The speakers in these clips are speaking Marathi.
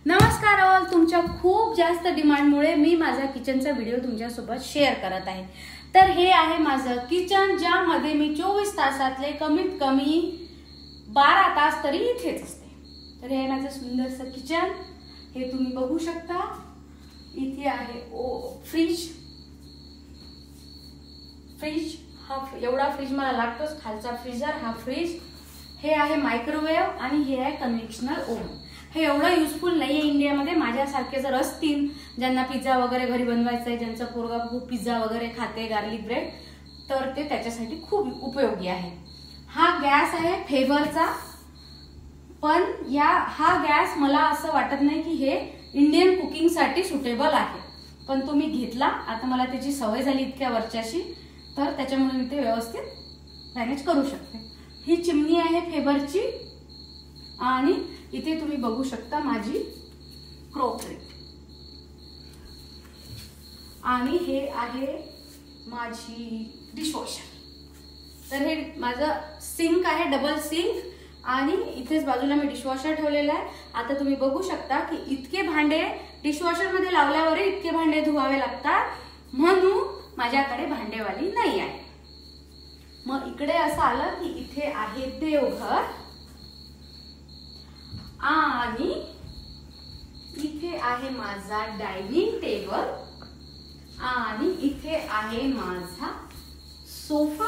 नमस्कार ऑल, तुमच्या खूप जास्त डिमांडमुळे मी माझा किचनचा व्हिडिओ तुमच्यासोबत शेअर करत आहे। तर हे आहे माझं किचन, ज्यामध्ये मी 24 तासातले कमीत कमी 12 तास तरी इथेच असते। तर हे आहे माझं सुंदरसं किचन, हे तुम्ही बघू शकता। इथे आहे फ्रीज हा एवढा फ्रीज मला लागतोच, खालचा फ्रीजर हा फ्रीज, हे आहे मायक्रोवेव्ह आणि हे आहे कन्व्हेन्शनल ओव्हन। हे एवढं युजफुल नाहीये इंडियामध्ये। माझ्यासारखे जर असतील ज्यांना पिझ्झा वगैरे घरी बनवायचा आहे, ज्यांचा पोरगा खूप पिझ्झा वगैरे खाते, गार्लिक ब्रेड, तर ते त्याच्यासाठी खूप उपयोगी आहे। हा गॅस आहे फेबरचा, पण हा गॅस मला असं वाटत नाही की हे इंडियन कुकिंगसाठी सुटेबल आहे, पण तुम्ही घेतला। आता मला त्याची सवय झाली इतक्या वर्षाची, तर त्याच्यामुळे मी ते व्यवस्थित मॅनेज करू शकते। ही चिमणी आहे फेबरची आणि इथे तुम्ही बघू शकता माझी क्रॉकरी, आणि हे आहे माझी डिशवॉशर। तर हे माझं सिंक आहे, डबल सिंक, आणि इथेच बाजूला मी डिशवॉशर ठेवलेला आहे। आता तुम्ही बघू शकता की इतके भांडे डिशवॉशर मध्ये लावल्यावर इतके भांडे धुवावे लागतात, म्हणून माझ्याकडे भांडेवाली नाही आहे। मग इकडे असं आलं की इथे आहे देवघर, आणि इथे आहे माझा डायनिंग टेबल, आणि इथे आहे माझा सोफा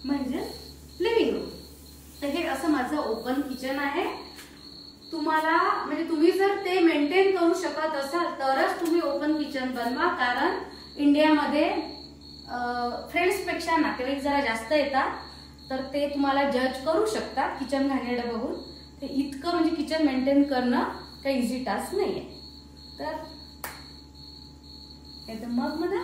म्हणजे लिव्हिंग रूम। तर हे असं माझं ओपन किचन आहे। तुम्हाला म्हणजे तुम्ही जर ते मेंटेन करू शकत असाल तरच तुम्ही ओपन किचन बनवा, कारण इंडियामध्ये फ्रेंड्स पेक्षा नातेवाईक जरा जास्त येतात, तर ते तुम्हाला जज करू शकतात किचन घाणेरडं बघून। ते इतकं म्हणजे किचन मेंटेन करणं काही इझी टास्क नाहीये। तर मग म्हणा